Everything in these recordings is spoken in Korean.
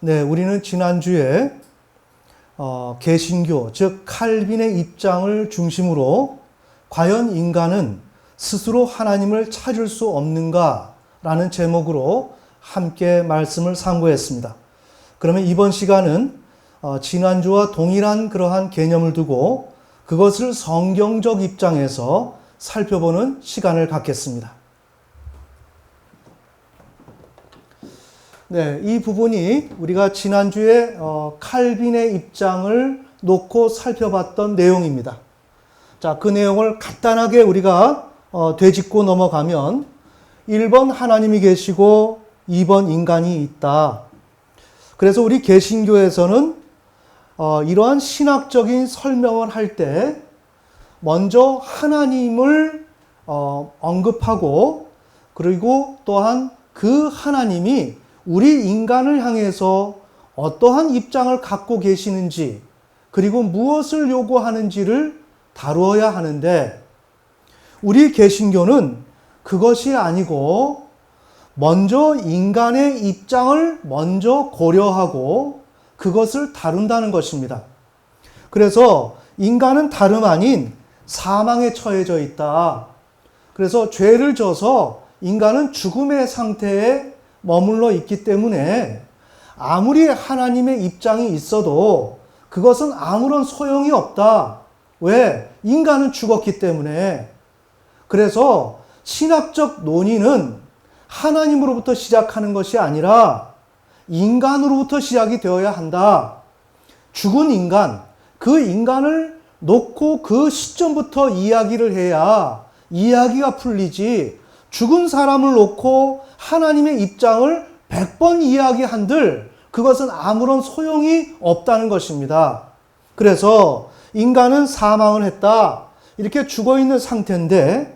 네, 우리는 지난주에 개신교, 즉 칼빈의 입장을 중심으로 과연 인간은 스스로 하나님을 찾을 수 없는가라는 제목으로 함께 말씀을 상고했습니다. 그러면 이번 시간은 지난주와 동일한 그러한 개념을 두고 그것을 성경적 입장에서 살펴보는 시간을 갖겠습니다. 네, 이 부분이 우리가 지난주에 칼빈의 입장을 놓고 살펴봤던 내용입니다. 자, 그 내용을 간단하게 우리가 되짚고 넘어가면 1번 하나님이 계시고 2번 인간이 있다. 그래서 우리 개신교에서는 이러한 신학적인 설명을 할 때 먼저 하나님을 언급하고 그리고 또한 그 하나님이 우리 인간을 향해서 어떠한 입장을 갖고 계시는지 그리고 무엇을 요구하는지를 다루어야 하는데 우리 개신교는 그것이 아니고 먼저 인간의 입장을 먼저 고려하고 그것을 다룬다는 것입니다. 그래서 인간은 다름 아닌 사망에 처해져 있다. 그래서 죄를 져서 인간은 죽음의 상태에 머물러 있기 때문에 아무리 하나님의 입장이 있어도 그것은 아무런 소용이 없다. 왜? 인간은 죽었기 때문에. 그래서 신학적 논의는 하나님으로부터 시작하는 것이 아니라 인간으로부터 시작이 되어야 한다. 죽은 인간, 그 인간을 놓고 그 시점부터 이야기를 해야 이야기가 풀리지 죽은 사람을 놓고 하나님의 입장을 100번 이야기한들 그것은 아무런 소용이 없다는 것입니다. 그래서 인간은 사망을 했다. 이렇게 죽어있는 상태인데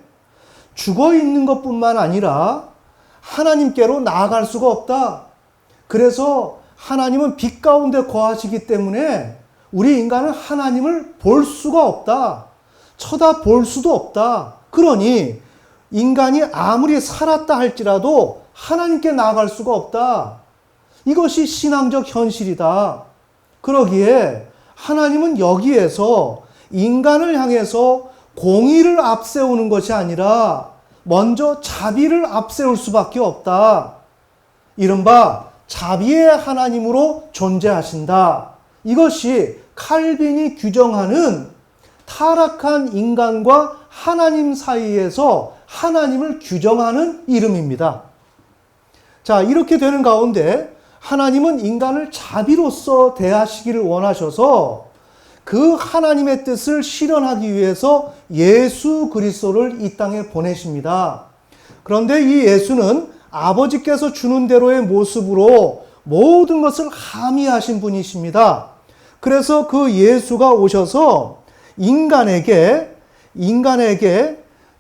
죽어있는 것뿐만 아니라 하나님께로 나아갈 수가 없다. 그래서 하나님은 빛 가운데 거하시기 때문에 우리 인간은 하나님을 볼 수가 없다. 쳐다볼 수도 없다. 그러니 인간이 아무리 살았다 할지라도 하나님께 나아갈 수가 없다. 이것이 신앙적 현실이다. 그러기에 하나님은 여기에서 인간을 향해서 공의를 앞세우는 것이 아니라 먼저 자비를 앞세울 수밖에 없다. 이른바 자비의 하나님으로 존재하신다. 이것이 칼빈이 규정하는 타락한 인간과 하나님 사이에서 하나님을 규정하는 이름입니다. 자, 이렇게 되는 가운데 하나님은 인간을 자비로서 대하시기를 원하셔서 그 하나님의 뜻을 실현하기 위해서 예수 그리스도를 이 땅에 보내십니다. 그런데 이 예수는 아버지께서 주는 대로의 모습으로 모든 것을 함의하신 분이십니다. 그래서 그 예수가 오셔서 인간에게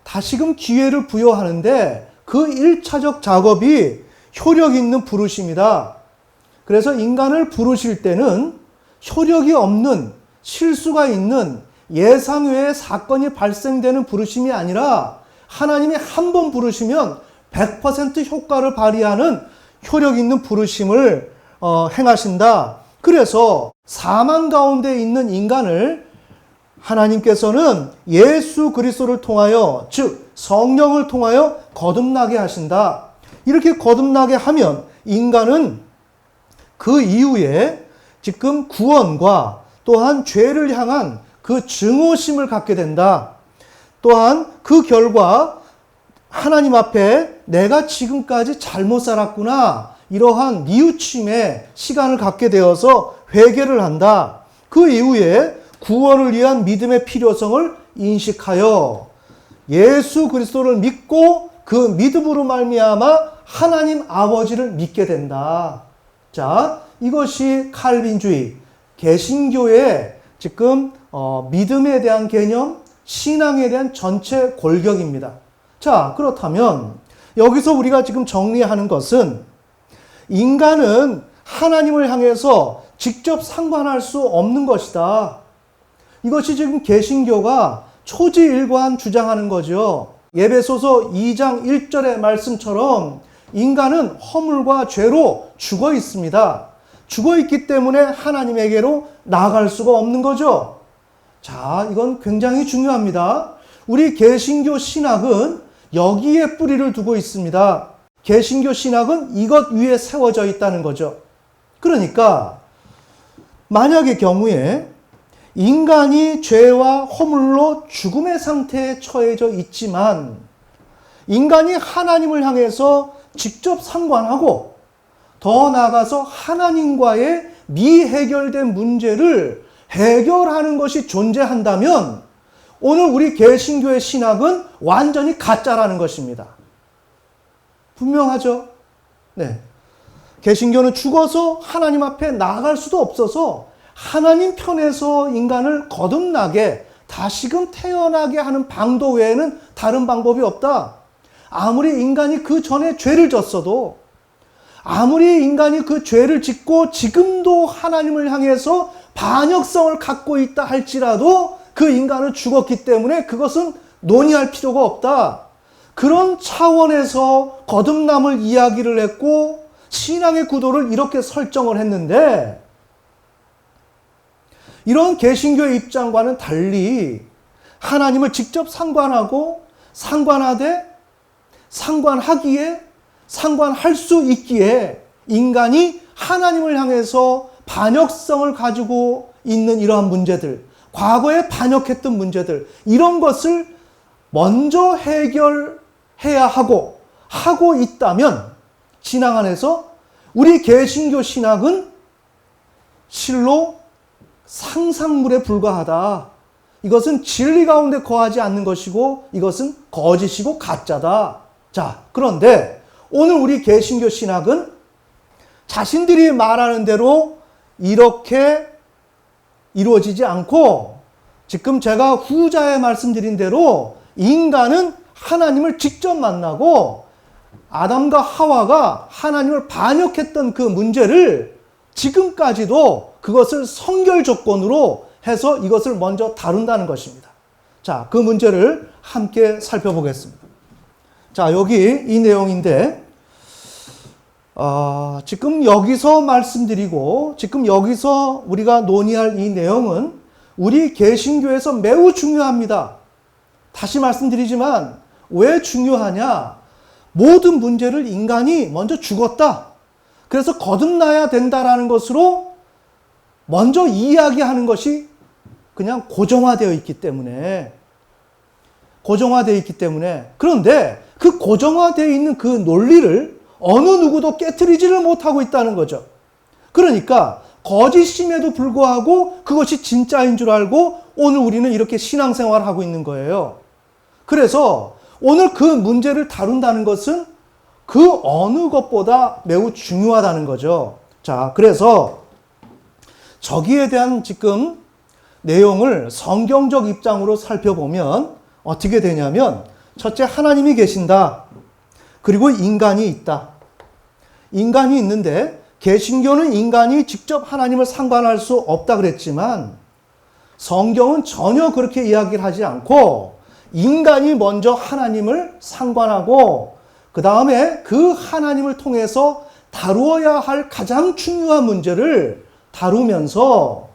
다시금 기회를 부여하는데 그 1차적 작업이 효력 있는 부르심이다. 그래서 인간을 부르실 때는 효력이 없는 실수가 있는 예상 외의 사건이 발생되는 부르심이 아니라 하나님이 한 번 부르시면 100% 효과를 발휘하는 효력 있는 부르심을 행하신다. 그래서 사망 가운데 있는 인간을 하나님께서는 예수 그리스도를 통하여 즉 성령을 통하여 거듭나게 하신다. 이렇게 거듭나게 하면 인간은 그 이후에 지금 구원과 또한 죄를 향한 그 증오심을 갖게 된다. 또한 그 결과 하나님 앞에 내가 지금까지 잘못 살았구나. 이러한 뉘우침의 시간을 갖게 되어서 회개를 한다. 그 이후에 구원을 위한 믿음의 필요성을 인식하여 예수 그리스도를 믿고 그 믿음으로 말미암아 하나님 아버지를 믿게 된다. 자, 이것이 칼빈주의, 개신교의 지금 믿음에 대한 개념, 신앙에 대한 전체 골격입니다. 자, 그렇다면 여기서 우리가 지금 정리하는 것은 인간은 하나님을 향해서 직접 상관할 수 없는 것이다. 이것이 지금 개신교가 초지일관 주장하는 거죠. 에베소서 2장 1절의 말씀처럼 인간은 허물과 죄로 죽어 있습니다. 죽어 있기 때문에 하나님에게로 나아갈 수가 없는 거죠. 자, 이건 굉장히 중요합니다. 우리 개신교 신학은 여기에 뿌리를 두고 있습니다. 개신교 신학은 이것 위에 세워져 있다는 거죠. 그러니까 만약의 경우에 인간이 죄와 허물로 죽음의 상태에 처해져 있지만 인간이 하나님을 향해서 직접 상관하고 더 나아가서 하나님과의 미해결된 문제를 해결하는 것이 존재한다면 오늘 우리 개신교의 신학은 완전히 가짜라는 것입니다. 분명하죠? 네. 개신교는 죽어서 하나님 앞에 나아갈 수도 없어서 하나님 편에서 인간을 거듭나게 다시금 태어나게 하는 방도 외에는 다른 방법이 없다. 아무리 인간이 그 전에 죄를 졌어도 아무리 인간이 그 죄를 짓고 지금도 하나님을 향해서 반역성을 갖고 있다 할지라도 그 인간은 죽었기 때문에 그것은 논의할 필요가 없다. 그런 차원에서 거듭남을 이야기를 했고 신앙의 구도를 이렇게 설정을 했는데 이런 개신교의 입장과는 달리 하나님을 직접 상관하고 상관하되 상관하기에 상관할 수 있기에 인간이 하나님을 향해서 반역성을 가지고 있는 이러한 문제들, 과거에 반역했던 문제들, 이런 것을 먼저 해결해야 하고 있다면 신앙 안에서 우리 개신교 신학은 실로 상상물에 불과하다. 이것은 진리 가운데 거하지 않는 것이고 이것은 거짓이고 가짜다. 자, 그런데 오늘 우리 개신교 신학은 자신들이 말하는 대로 이렇게 이루어지지 않고 지금 제가 후자에 말씀드린 대로 인간은 하나님을 직접 만나고 아담과 하와가 하나님을 반역했던 그 문제를 지금까지도 그것을 선결 조건으로 해서 이것을 먼저 다룬다는 것입니다. 자, 그 문제를 함께 살펴보겠습니다. 자, 여기 이 내용인데 지금 여기서 말씀드리고 지금 여기서 우리가 논의할 이 내용은 우리 개신교에서 매우 중요합니다. 다시 말씀드리지만 왜 중요하냐? 모든 문제를 인간이 먼저 죽었다. 그래서 거듭나야 된다라는 것으로 먼저 이야기하는 것이 그냥 고정화되어 있기 때문에 그런데 그 고정화되어 있는 그 논리를 어느 누구도 깨트리지를 못하고 있다는 거죠. 그러니까 거짓임에도 불구하고 그것이 진짜인 줄 알고 오늘 우리는 이렇게 신앙생활을 하고 있는 거예요. 그래서 오늘 그 문제를 다룬다는 것은 그 어느 것보다 매우 중요하다는 거죠. 자, 그래서 저기에 대한 지금 내용을 성경적 입장으로 살펴보면 어떻게 되냐면 첫째, 하나님이 계신다. 그리고 인간이 있다. 인간이 있는데 개신교는 인간이 직접 하나님을 상관할 수 없다 그랬지만 성경은 전혀 그렇게 이야기를 하지 않고 인간이 먼저 하나님을 상관하고 그 다음에 그 하나님을 통해서 다루어야 할 가장 중요한 문제를 다루면서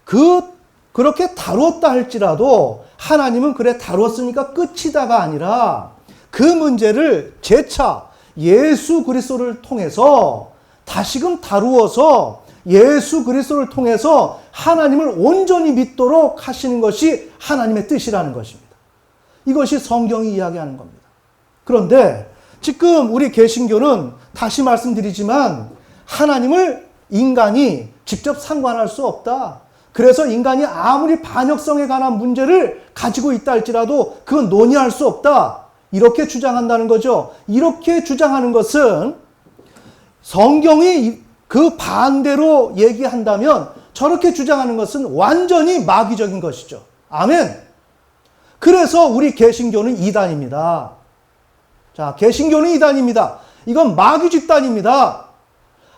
그렇게 다루었다 할지라도 하나님은 그래 다루었으니까 끝이다가 아니라 그 문제를 재차 예수 그리스도를 통해서 다시금 다루어서 예수 그리스도를 통해서 하나님을 온전히 믿도록 하시는 것이 하나님의 뜻이라는 것입니다. 이것이 성경이 이야기하는 겁니다. 그런데 지금 우리 개신교는 다시 말씀드리지만 하나님을 인간이 직접 상관할 수 없다. 그래서 인간이 아무리 반역성에 관한 문제를 가지고 있다 할지라도 그건 논의할 수 없다. 이렇게 주장한다는 거죠. 이렇게 주장하는 것은 성경이 그 반대로 얘기한다면 저렇게 주장하는 것은 완전히 마귀적인 것이죠. 아멘. 그래서 우리 개신교는 이단입니다. 자, 개신교는 이단입니다. 이건 마귀 집단입니다.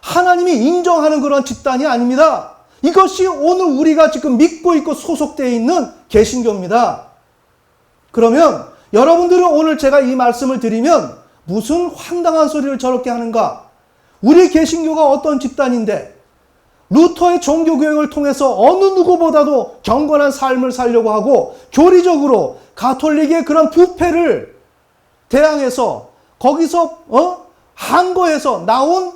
하나님이 인정하는 그런 집단이 아닙니다. 이것이 오늘 우리가 지금 믿고 있고 소속되어 있는 개신교입니다. 그러면 여러분들은 오늘 제가 이 말씀을 드리면 무슨 황당한 소리를 저렇게 하는가? 우리 개신교가 어떤 집단인데 루터의 종교교육을 통해서 어느 누구보다도 경건한 삶을 살려고 하고 교리적으로 가톨릭의 그런 부패를 대항해서 거기서 한거에서 나온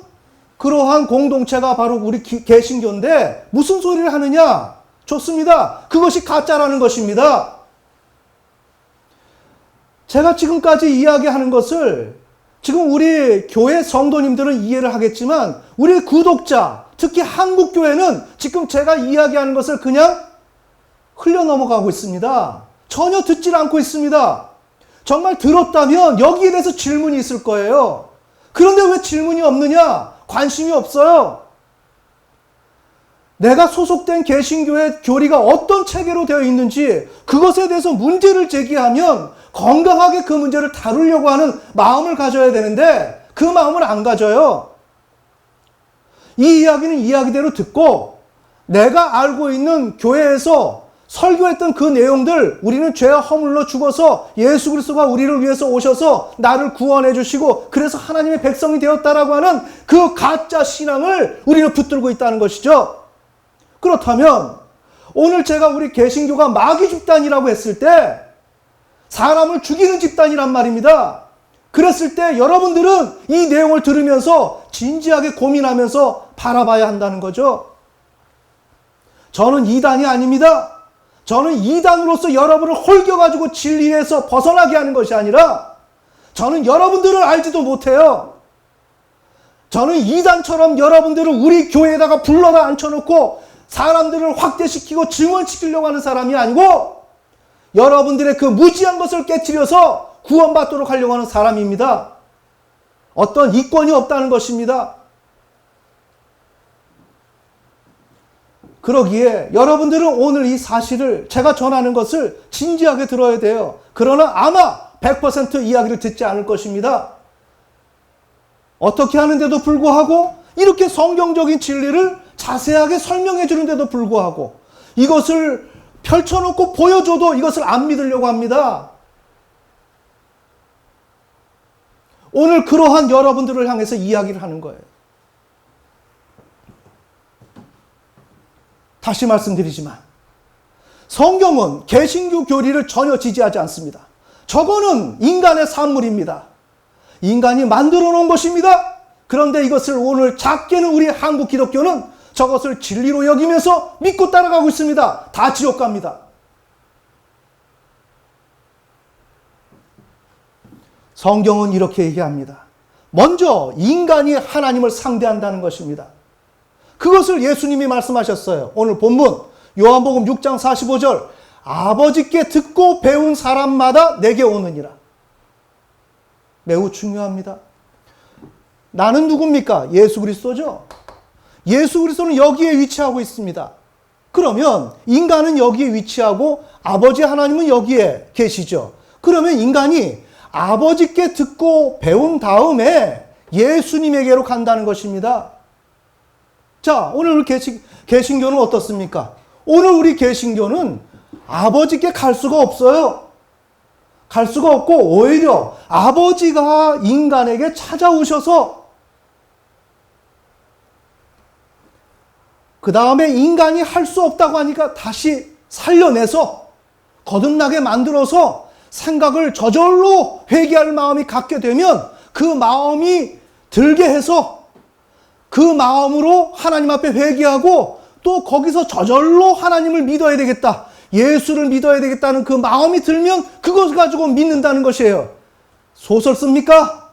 그러한 공동체가 바로 우리 개신교인데 무슨 소리를 하느냐? 좋습니다. 그것이 가짜라는 것입니다. 제가 지금까지 이야기하는 것을 지금 우리 교회 성도님들은 이해를 하겠지만 우리 구독자, 특히 한국교회는 지금 제가 이야기하는 것을 그냥 흘려 넘어가고 있습니다. 전혀 듣질 않고 있습니다. 정말 들었다면 여기에 대해서 질문이 있을 거예요. 그런데 왜 질문이 없느냐? 관심이 없어요. 내가 소속된 개신교의 교리가 어떤 체계로 되어 있는지 그것에 대해서 문제를 제기하면 건강하게 그 문제를 다루려고 하는 마음을 가져야 되는데 그 마음을 안 가져요. 이 이야기는 이야기대로 듣고 내가 알고 있는 교회에서 설교했던 그 내용들, 우리는 죄와 허물로 죽어서 예수 그리스도가 우리를 위해서 오셔서 나를 구원해 주시고 그래서 하나님의 백성이 되었다라고 하는 그 가짜 신앙을 우리는 붙들고 있다는 것이죠. 그렇다면 오늘 제가 우리 개신교가 마귀 집단이라고 했을 때 사람을 죽이는 집단이란 말입니다. 그랬을 때 여러분들은 이 내용을 들으면서 진지하게 고민하면서 바라봐야 한다는 거죠. 저는 이단이 아닙니다. 저는 이단으로서 여러분을 홀겨가지고 진리에서 벗어나게 하는 것이 아니라 저는 여러분들을 알지도 못해요. 저는 이단처럼 여러분들을 우리 교회에다가 불러다 앉혀놓고 사람들을 확대시키고 증언시키려고 하는 사람이 아니고 여러분들의 그 무지한 것을 깨트려서 구원받도록 하려고 하는 사람입니다. 어떤 이권이 없다는 것입니다. 그러기에 여러분들은 오늘 이 사실을 제가 전하는 것을 진지하게 들어야 돼요. 그러나 아마 100% 이야기를 듣지 않을 것입니다. 어떻게 하는데도 불구하고 이렇게 성경적인 진리를 자세하게 설명해 주는데도 불구하고 이것을 펼쳐놓고 보여줘도 이것을 안 믿으려고 합니다. 오늘 그러한 여러분들을 향해서 이야기를 하는 거예요. 다시 말씀드리지만 성경은 개신교 교리를 전혀 지지하지 않습니다. 저거는 인간의 산물입니다. 인간이 만들어 놓은 것입니다. 그런데 이것을 오늘 작게는 우리 한국 기독교는 저것을 진리로 여기면서 믿고 따라가고 있습니다. 다 지옥 갑니다. 성경은 이렇게 얘기합니다. 먼저 인간이 하나님을 상대한다는 것입니다. 그것을 예수님이 말씀하셨어요. 오늘 본문 요한복음 6장 45절 아버지께 듣고 배운 사람마다 내게 오느니라. 매우 중요합니다. 나는 누굽니까? 예수 그리스도죠. 예수 그리스도는 여기에 위치하고 있습니다. 그러면 인간은 여기에 위치하고 아버지 하나님은 여기에 계시죠. 그러면 인간이 아버지께 듣고 배운 다음에 예수님에게로 간다는 것입니다. 자, 오늘 우리 개신교는 어떻습니까? 오늘 우리 개신교는 아버지께 갈 수가 없어요. 갈 수가 없고 오히려 아버지가 인간에게 찾아오셔서 그 다음에 인간이 할 수 없다고 하니까 다시 살려내서 거듭나게 만들어서 생각을 저절로 회개할 마음이 갖게 되면 그 마음이 들게 해서 그 마음으로 하나님 앞에 회개하고 또 거기서 저절로 하나님을 믿어야 되겠다. 예수를 믿어야 되겠다는 그 마음이 들면 그것을 가지고 믿는다는 것이에요. 소설 씁니까?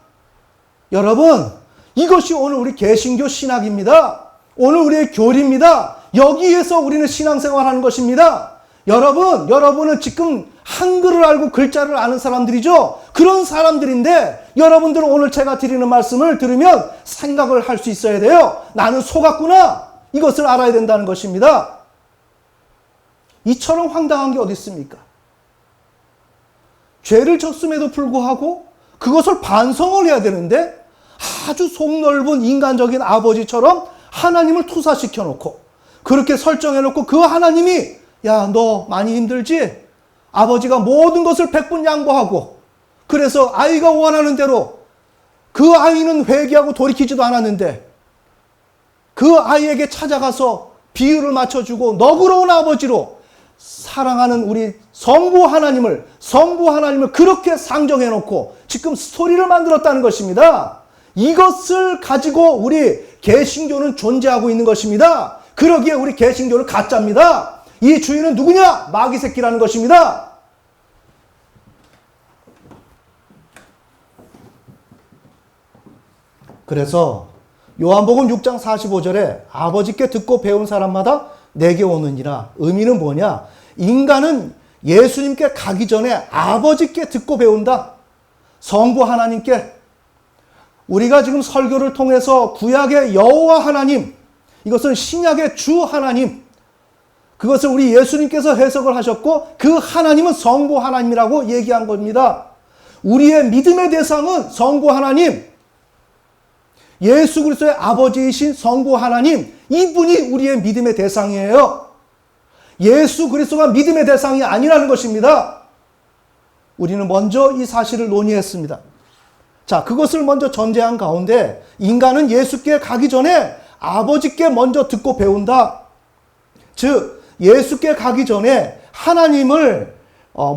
여러분, 이것이 오늘 우리 개신교 신학입니다. 오늘 우리의 교리입니다. 여기에서 우리는 신앙생활하는 것입니다. 여러분은 지금 한글을 알고 글자를 아는 사람들이죠. 그런 사람들인데 여러분들은 오늘 제가 드리는 말씀을 들으면 생각을 할 수 있어야 돼요. 나는 속았구나. 이것을 알아야 된다는 것입니다. 이처럼 황당한 게 어디 있습니까? 죄를 졌음에도 불구하고 그것을 반성을 해야 되는데 아주 속넓은 인간적인 아버지처럼 하나님을 투사시켜 놓고 그렇게 설정해놓고 그 하나님이 야, 너 많이 힘들지? 아버지가 모든 것을 백분 양보하고 그래서 아이가 원하는 대로 그 아이는 회개하고 돌이키지도 않았는데 그 아이에게 찾아가서 비유를 맞춰주고 너그러운 아버지로 사랑하는 우리 성부 하나님을 그렇게 상정해놓고 지금 스토리를 만들었다는 것입니다. 이것을 가지고 우리 개신교는 존재하고 있는 것입니다. 그러기에 우리 개신교는 가짜입니다. 이 주인은 누구냐? 마귀 새끼라는 것입니다. 그래서 요한복음 6장 45절에 아버지께 듣고 배운 사람마다 내게 오느니라. 의미는 뭐냐? 인간은 예수님께 가기 전에 아버지께 듣고 배운다. 성부 하나님께. 우리가 지금 설교를 통해서 구약의 여호와 하나님, 이것은 신약의 주 하나님, 그것을 우리 예수님께서 해석을 하셨고 그 하나님은 성부 하나님이라고 얘기한 겁니다. 우리의 믿음의 대상은 성부 하나님, 예수 그리스도의 아버지이신 성부 하나님, 이분이 우리의 믿음의 대상이에요. 예수 그리스도가 믿음의 대상이 아니라는 것입니다. 우리는 먼저 이 사실을 논의했습니다. 자, 그것을 먼저 전제한 가운데 인간은 예수께 가기 전에 아버지께 먼저 듣고 배운다. 즉 예수께 가기 전에 하나님을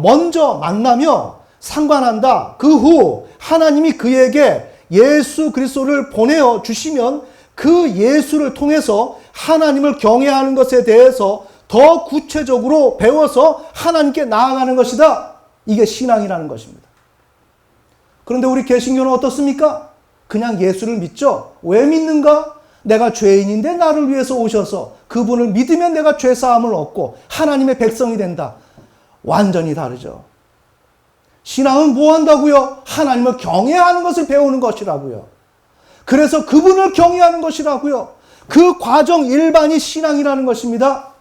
먼저 만나며 상관한다. 그 후 하나님이 그에게 예수 그리스도를 보내어 주시면 그 예수를 통해서 하나님을 경외하는 것에 대해서 더 구체적으로 배워서 하나님께 나아가는 것이다. 이게 신앙이라는 것입니다. 그런데 우리 개신교는 어떻습니까? 그냥 예수를 믿죠. 왜 믿는가? 내가 죄인인데 나를 위해서 오셔서 그분을 믿으면 내가 죄사함을 얻고 하나님의 백성이 된다. 완전히 다르죠. 신앙은 뭐 한다고요? 하나님을 경외하는 것을 배우는 것이라고요. 그래서 그분을 경외하는 것이라고요. 그 과정 일반이 신앙이라는 것입니다.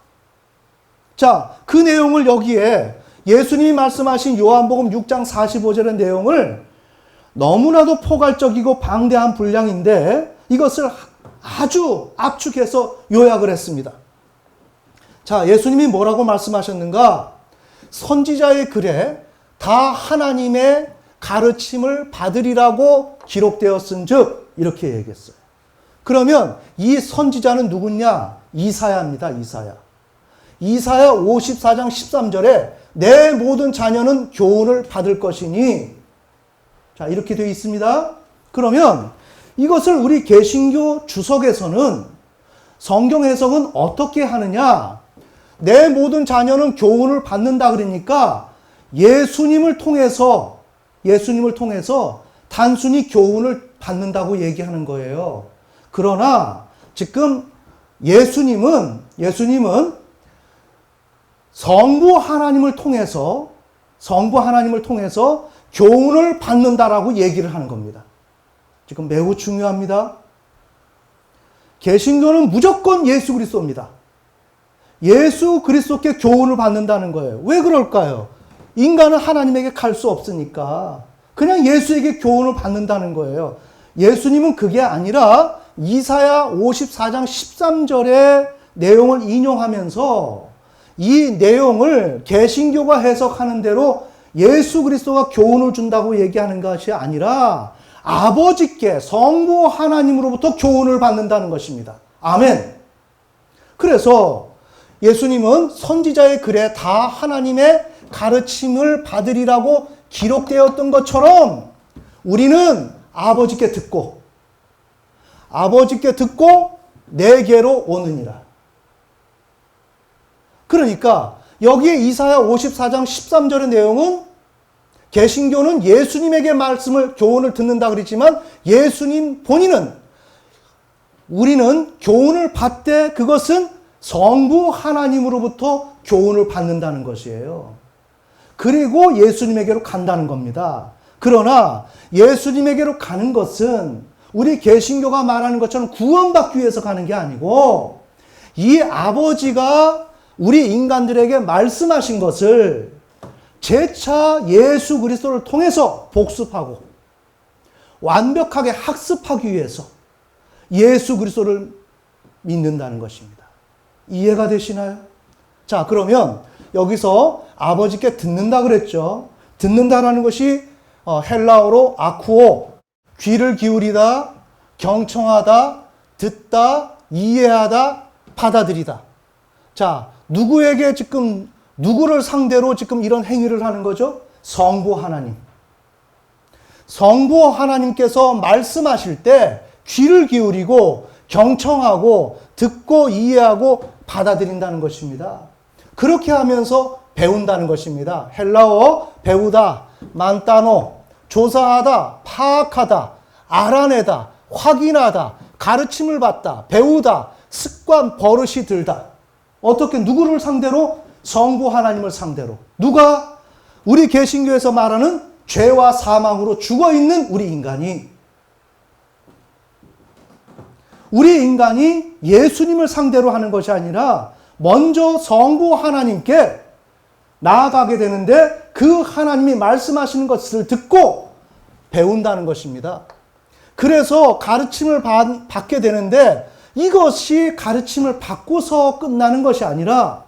자, 그 내용을 여기에 예수님이 말씀하신 요한복음 6장 45절의 내용을 너무나도 포괄적이고 방대한 분량인데 이것을 아주 압축해서 요약을 했습니다. 자, 예수님이 뭐라고 말씀하셨는가? 선지자의 글에 다 하나님의 가르침을 받으리라고 기록되었은즉 이렇게 얘기했어요. 그러면 이 선지자는 누구냐? 이사야입니다. 이사야 54장 13절에 내 모든 자녀는 교훈을 받을 것이니, 자, 이렇게 되어 있습니다. 그러면 이것을 우리 개신교 주석에서는 성경 해석은 어떻게 하느냐? 내 모든 자녀는 교훈을 받는다 그러니까 예수님을 통해서 단순히 교훈을 받는다고 얘기하는 거예요. 그러나 지금 예수님은 성부 하나님을 통해서 교훈을 받는다라고 얘기를 하는 겁니다. 지금 매우 중요합니다. 개신교는 무조건 예수 그리스도입니다. 예수 그리스도께 교훈을 받는다는 거예요. 왜 그럴까요? 인간은 하나님에게 갈 수 없으니까 그냥 예수에게 교훈을 받는다는 거예요. 예수님은 그게 아니라 이사야 54장 13절의 내용을 인용하면서 이 내용을 개신교가 해석하는 대로 예수 그리스도가 교훈을 준다고 얘기하는 것이 아니라 아버지께 성부 하나님으로부터 교훈을 받는다는 것입니다. 아멘. 그래서 예수님은 선지자의 글에 다 하나님의 가르침을 받으리라고 기록되었던 것처럼 우리는 아버지께 듣고 내게로 오느니라. 그러니까 여기에 이사야 54장 13절의 내용은 개신교는 예수님에게 교훈을 듣는다 그랬지만 예수님 본인은 우리는 교훈을 받되 그것은 성부 하나님으로부터 교훈을 받는다는 것이에요. 그리고 예수님에게로 간다는 겁니다. 그러나 예수님에게로 가는 것은 우리 개신교가 말하는 것처럼 구원받기 위해서 가는 게 아니고 이 아버지가 우리 인간들에게 말씀하신 것을 재차 예수 그리스도를 통해서 복습하고 완벽하게 학습하기 위해서 예수 그리스도를 믿는다는 것입니다. 이해가 되시나요? 자, 그러면 여기서 아버지께 듣는다 그랬죠. 듣는다라는 것이 헬라어로 아쿠오, 귀를 기울이다, 경청하다, 듣다, 이해하다, 받아들이다. 자, 누구에게 지금, 누구를 상대로 지금 이런 행위를 하는 거죠? 성부 하나님. 성부 하나님께서 말씀하실 때 귀를 기울이고 경청하고 듣고 이해하고 받아들인다는 것입니다. 그렇게 하면서 배운다는 것입니다. 헬라어 배우다, 만따노, 조사하다, 파악하다, 알아내다, 확인하다, 가르침을 받다, 배우다, 습관, 버릇이 들다. 어떻게 누구를 상대로? 성부 하나님을 상대로. 누가? 우리 개신교에서 말하는 죄와 사망으로 죽어있는 우리 인간이. 우리 인간이 예수님을 상대로 하는 것이 아니라 먼저 성부 하나님께 나아가게 되는데 그 하나님이 말씀하시는 것을 듣고 배운다는 것입니다. 그래서 가르침을 받게 되는데 이것이 가르침을 받고서 끝나는 것이 아니라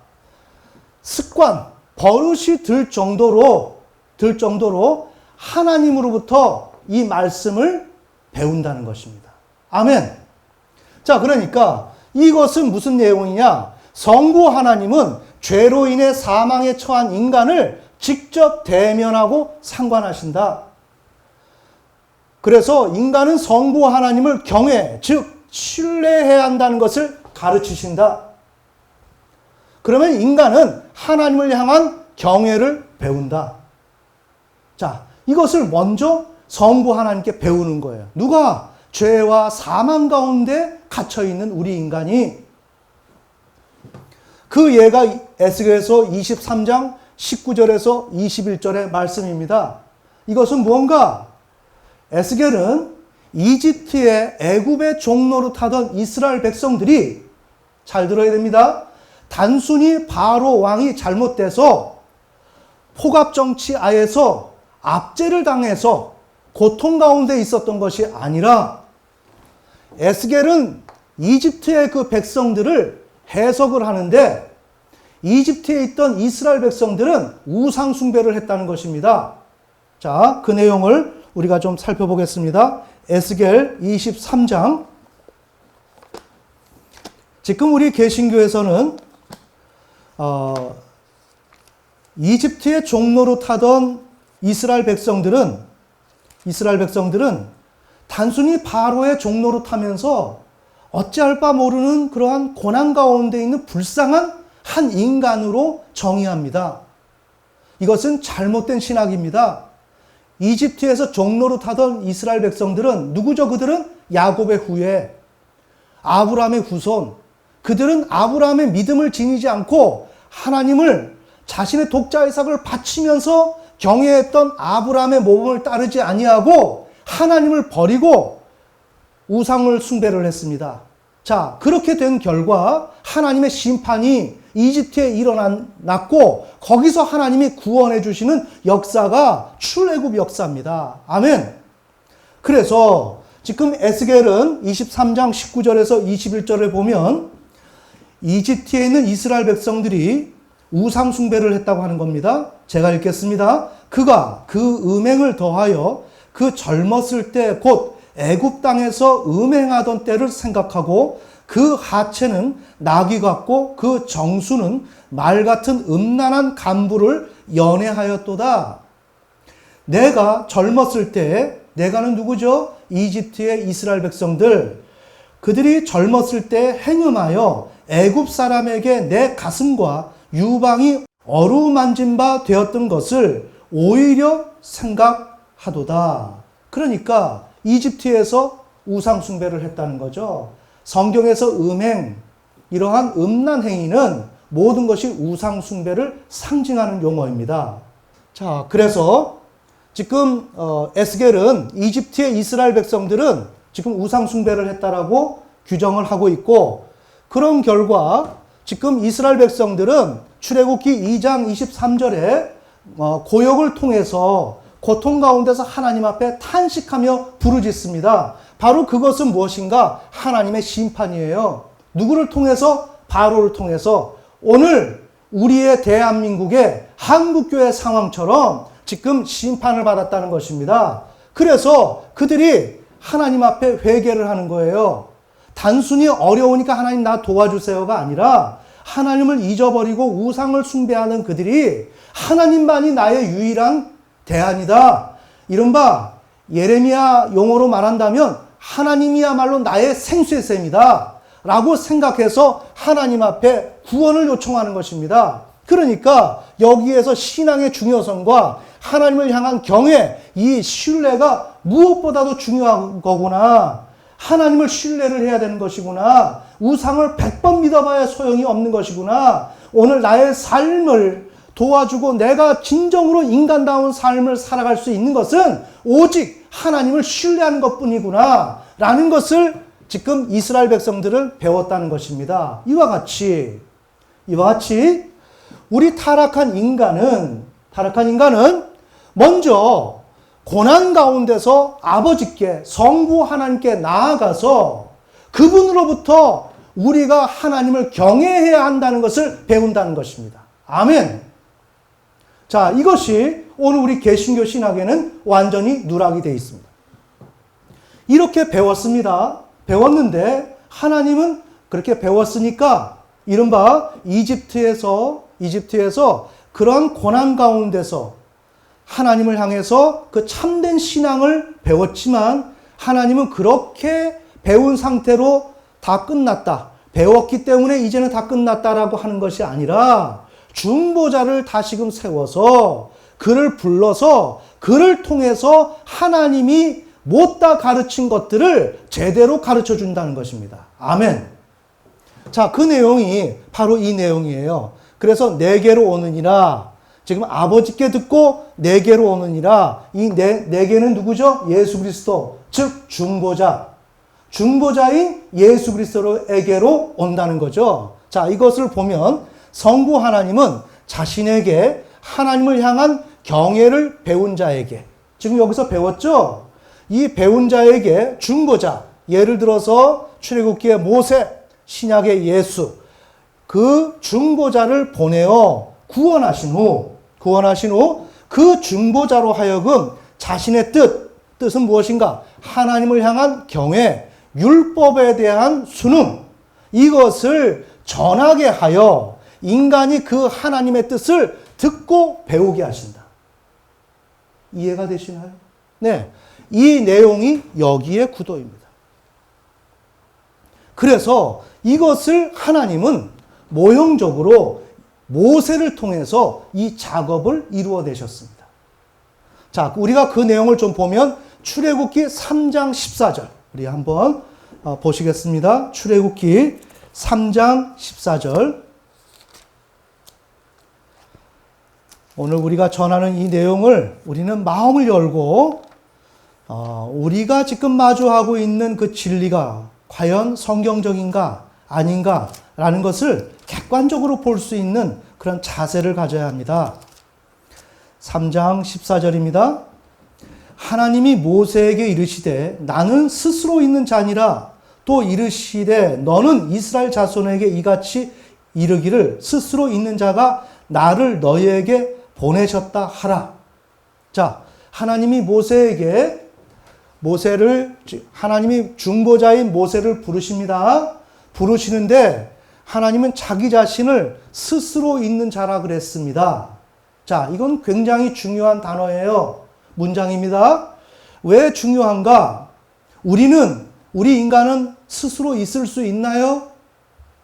습관, 버릇이 들 정도로 하나님으로부터 이 말씀을 배운다는 것입니다. 아멘. 자, 그러니까 이것은 무슨 내용이냐? 성부 하나님은 죄로 인해 사망에 처한 인간을 직접 대면하고 상관하신다. 그래서 인간은 성부 하나님을 경외, 즉 신뢰해야 한다는 것을 가르치신다. 그러면 인간은 하나님을 향한 경외를 배운다. 자, 이것을 먼저 성부 하나님께 배우는 거예요. 누가? 죄와 사망 가운데 갇혀있는 우리 인간이. 그 예가 에스겔서 23장 19절에서 21절의 말씀입니다. 이것은 무언가? 에스겔은 이집트의 애굽의 종로로 타던 이스라엘 백성들이, 잘 들어야 됩니다. 단순히 바로 왕이 잘못돼서 포갑정치 하에서 압제를 당해서 고통 가운데 있었던 것이 아니라 에스겔은 이집트의 그 백성들을 해석을 하는데 이집트에 있던 이스라엘 백성들은 우상 숭배를 했다는 것입니다. 자, 그 내용을 우리가 좀 살펴보겠습니다. 에스겔 23장. 지금 우리 개신교에서는 이집트의 종로로 타던 이스라엘 백성들은 단순히 바로의 종로로 타면서 어찌할 바 모르는 그러한 고난 가운데 있는 불쌍한 한 인간으로 정의합니다. 이것은 잘못된 신학입니다. 이집트에서 종로로 타던 이스라엘 백성들은 누구죠? 그들은 야곱의 후예, 아브라함의 후손. 그들은 아브라함의 믿음을 지니지 않고 하나님을 자신의 독자 이삭을 바치면서 경외했던 아브라함의 모범을 따르지 아니하고 하나님을 버리고 우상을 숭배를 했습니다. 자, 그렇게 된 결과 하나님의 심판이 이집트에 일어났고 거기서 하나님이 구원해 주시는 역사가 출애굽 역사입니다. 아멘. 그래서 지금 에스겔은 23장 19절에서 21절을 보면 이집트에 있는 이스라엘 백성들이 우상 숭배를 했다고 하는 겁니다. 제가 읽겠습니다. 그가 그 음행을 더하여 그 젊었을 때 곧 애굽 땅에서 음행하던 때를 생각하고 그 하체는 나귀 같고 그 정수는 말 같은 음란한 간부를 연애하였도다. 내가 젊었을 때, 내가는 누구죠? 이집트의 이스라엘 백성들. 그들이 젊었을 때 행음하여 애굽 사람에게 내 가슴과 유방이 어루만진 바 되었던 것을 오히려 생각하도다. 그러니까 이집트에서 우상 숭배를 했다는 거죠. 성경에서 음행, 이러한 음란 행위는 모든 것이 우상 숭배를 상징하는 용어입니다. 자, 그래서 지금 에스겔은 이집트의 이스라엘 백성들은 지금 우상 숭배를 했다라고 규정을 하고 있고, 그런 결과 지금 이스라엘 백성들은 출애굽기 2장 23절에 고역을 통해서 고통 가운데서 하나님 앞에 탄식하며 부르짖습니다. 바로 그것은 무엇인가? 하나님의 심판이에요. 누구를 통해서? 바로를 통해서 오늘 우리의 대한민국의 한국교회 상황처럼 지금 심판을 받았다는 것입니다. 그래서 그들이 하나님 앞에 회개를 하는 거예요. 단순히 어려우니까 하나님 나 도와주세요가 아니라 하나님을 잊어버리고 우상을 숭배하는 그들이 하나님만이 나의 유일한 대안이다. 이른바 예레미야 용어로 말한다면 하나님이야말로 나의 생수의 샘이다 라고 생각해서 하나님 앞에 구원을 요청하는 것입니다. 그러니까 여기에서 신앙의 중요성과 하나님을 향한 경외, 이 신뢰가 무엇보다도 중요한 거구나. 하나님을 신뢰를 해야 되는 것이구나. 우상을 100번 믿어봐야 소용이 없는 것이구나. 오늘 나의 삶을 도와주고 내가 진정으로 인간다운 삶을 살아갈 수 있는 것은 오직 하나님을 신뢰하는 것뿐이구나 라는 것을 지금 이스라엘 백성들을 배웠다는 것입니다. 이와 같이 우리 타락한 인간은 먼저 고난 가운데서 아버지께 성부 하나님께 나아가서 그분으로부터 우리가 하나님을 경외해야 한다는 것을 배운다는 것입니다. 아멘. 자, 이것이 오늘 우리 개신교 신학에는 완전히 누락이 되어 있습니다. 이렇게 배웠는데 하나님은 그렇게 배웠으니까 이른바 이집트에서 그런 고난 가운데서 하나님을 향해서 그 참된 신앙을 배웠지만 하나님은 그렇게 배운 상태로 다 끝났다. 배웠기 때문에 이제는 다 끝났다라고 하는 것이 아니라 중보자를 다시금 세워서 그를 불러서 그를 통해서 하나님이 못다 가르친 것들을 제대로 가르쳐 준다는 것입니다. 아멘. 자, 그 내용이 바로 이 내용이에요. 그래서 내게로 오느니라. 지금 아버지께 듣고 내게로 오느니라. 이 내게는 누구죠? 예수 그리스도. 즉 중보자인 예수 그리스도에게로 온다는 거죠. 자, 이것을 보면 성부 하나님은 자신에게 하나님을 향한 경외를 배운 자에게, 지금 여기서 배웠죠? 이 배운 자에게 중보자, 예를 들어서 출애굽기의 모세, 신약의 예수, 그 중보자를 보내어 구원하신 후 그 중보자로 하여금 자신의 뜻은 무엇인가? 하나님을 향한 경외, 율법에 대한 순응, 이것을 전하게 하여 인간이 그 하나님의 뜻을 듣고 배우게 하신다. 이해가 되시나요? 네. 이 내용이 여기에 구도입니다. 그래서 이것을 하나님은 모형적으로 모세를 통해서 이 작업을 이루어내셨습니다. 자, 우리가 그 내용을 좀 보면 출애굽기 3장 14절 우리 한번 보시겠습니다. 출애굽기 3장 14절. 오늘 우리가 전하는 이 내용을 우리는 마음을 열고 우리가 지금 마주하고 있는 그 진리가 과연 성경적인가 아닌가 라는 것을 객관적으로 볼 수 있는 그런 자세를 가져야 합니다. 3장 14절입니다. 하나님이 모세에게 이르시되 나는 스스로 있는 자니라. 또 이르시되 너는 이스라엘 자손에게 이같이 이르기를 스스로 있는 자가 나를 너희에게 보내셨다 하라. 자, 하나님이 하나님이 중보자인 모세를 부르십니다. 부르시는데 하나님은 자기 자신을 스스로 있는 자라 그랬습니다. 자, 이건 굉장히 중요한 단어예요. 문장입니다. 왜 중요한가? 우리 인간은 스스로 있을 수 있나요?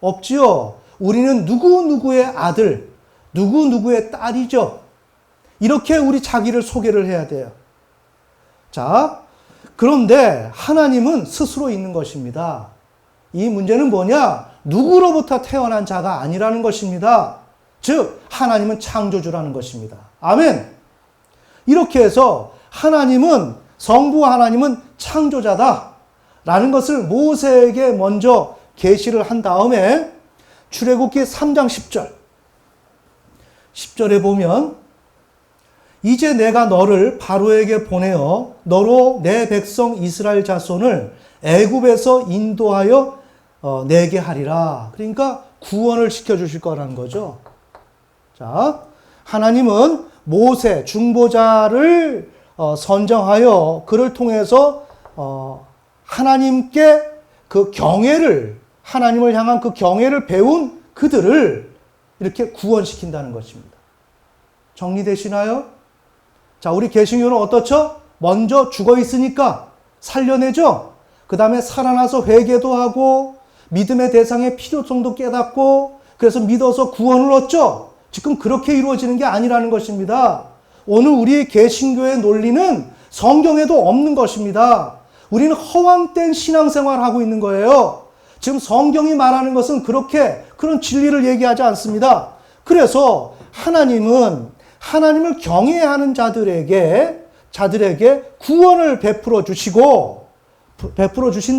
없지요. 우리는 누구누구의 아들, 누구누구의 딸이죠. 이렇게 우리 자기를 소개를 해야 돼요. 자, 그런데 하나님은 스스로 있는 것입니다. 이 문제는 뭐냐? 누구로부터 태어난 자가 아니라는 것입니다. 즉, 하나님은 창조주라는 것입니다. 아멘. 이렇게 해서 성부 하나님은 창조자다 라는 것을 모세에게 먼저 계시를 한 다음에 출애굽기 3장 10절에 보면 이제 내가 너를 바로에게 보내어 너로 내 백성 이스라엘 자손을 애굽에서 인도하여 내게 하리라. 그러니까 구원을 시켜주실 거라는 거죠. 자, 하나님은 모세 중보자를 선정하여 그를 통해서 하나님께 그 경외를, 하나님을 향한 그 경외를 배운 그들을 이렇게 구원시킨다는 것입니다. 정리되시나요? 자, 우리 개신교는 어떻죠? 먼저 죽어 있으니까 살려내죠. 그 다음에 살아나서 회개도 하고 믿음의 대상의 필요성도 깨닫고 그래서 믿어서 구원을 얻죠. 지금 그렇게 이루어지는 게 아니라는 것입니다. 오늘 우리의 개신교의 논리는 성경에도 없는 것입니다. 우리는 허황된 신앙생활을 하고 있는 거예요. 지금 성경이 말하는 것은 그런 진리를 얘기하지 않습니다. 그래서 하나님은 하나님을 경외하는 자들에게 구원을 베풀어 주신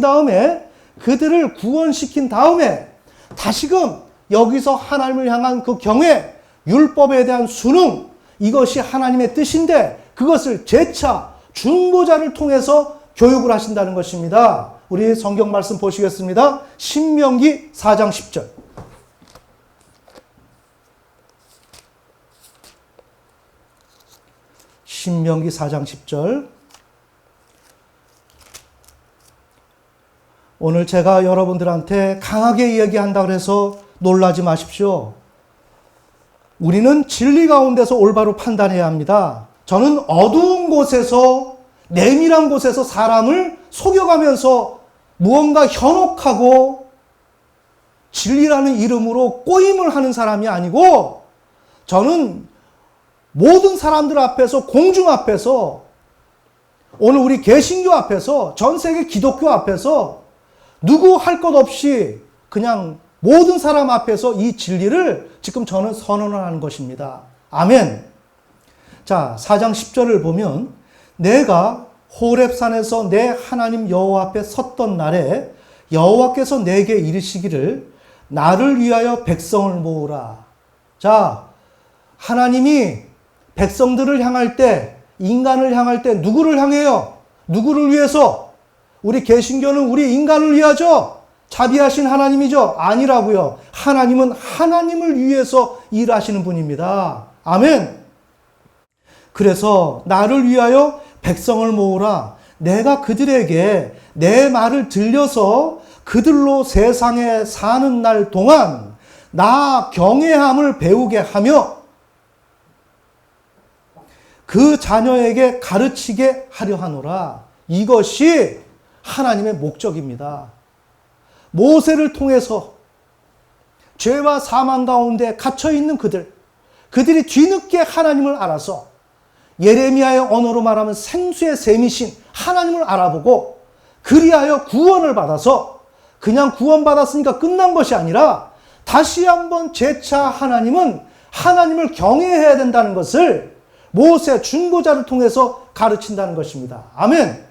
다음에 그들을 구원시킨 다음에 다시금 여기서 하나님을 향한 그 경외, 율법에 대한 순응, 이것이 하나님의 뜻인데 그것을 재차 중보자를 통해서 교육을 하신다는 것입니다. 우리 성경 말씀 보시겠습니다. 신명기 4장 10절. 신명기 4장 10절. 오늘 제가 여러분들한테 강하게 이야기한다 그래서 놀라지 마십시오. 우리는 진리 가운데서 올바로 판단해야 합니다. 저는 어두운 곳에서, 내밀한 곳에서 사람을 속여가면서 무언가 현혹하고 진리라는 이름으로 꼬임을 하는 사람이 아니고, 저는 모든 사람들 앞에서, 공중 앞에서, 오늘 우리 개신교 앞에서, 전 세계 기독교 앞에서 누구 할 것 없이 그냥 모든 사람 앞에서 이 진리를 지금 저는 선언을 하는 것입니다. 아멘. 자, 4장 10절을 보면 내가 호렙산에서 내 하나님 여호와 앞에 섰던 날에 여호와께서 내게 이르시기를 나를 위하여 백성을 모으라. 자, 하나님이 백성들을 향할 때, 인간을 향할 때 누구를 향해요? 누구를 위해서? 우리 개신교는 우리 인간을 위하죠? 자비하신 하나님이죠? 아니라고요. 하나님은 하나님을 위해서 일하시는 분입니다. 아멘. 그래서 나를 위하여 백성을 모으라. 내가 그들에게 내 말을 들려서 그들로 세상에 사는 날 동안 나 경외함을 배우게 하며 그 자녀에게 가르치게 하려 하노라. 이것이 하나님의 목적입니다. 모세를 통해서 죄와 사망 가운데 갇혀있는 그들이 뒤늦게 하나님을 알아서 예레미야의 언어로 말하면 생수의 샘이신 하나님을 알아보고 그리하여 구원을 받아서 그냥 구원받았으니까 끝난 것이 아니라 다시 한번 재차 하나님은 하나님을 경외해야 된다는 것을 모세 중보자를 통해서 가르친다는 것입니다. 아멘.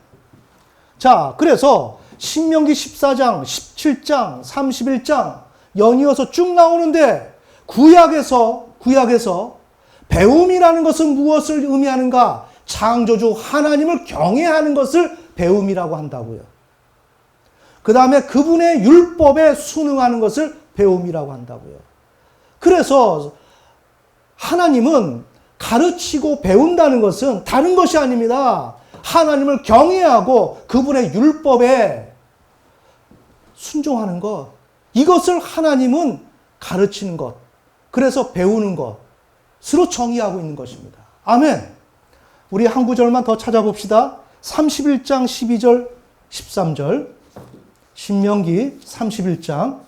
자, 그래서 신명기 14장, 17장, 31장 연이어서 쭉 나오는데 구약에서 배움이라는 것은 무엇을 의미하는가? 창조주 하나님을 경외하는 것을 배움이라고 한다고요. 그 다음에 그분의 율법에 순응하는 것을 배움이라고 한다고요. 그래서 하나님은 가르치고 배운다는 것은 다른 것이 아닙니다. 하나님을 경외하고 그분의 율법에 순종하는 것. 이것을 하나님은 가르치는 것. 그래서 배우는 것으로 정의하고 있는 것입니다. 아멘. 우리 한 구절만 더 찾아봅시다. 31장 12절 13절 신명기 31장.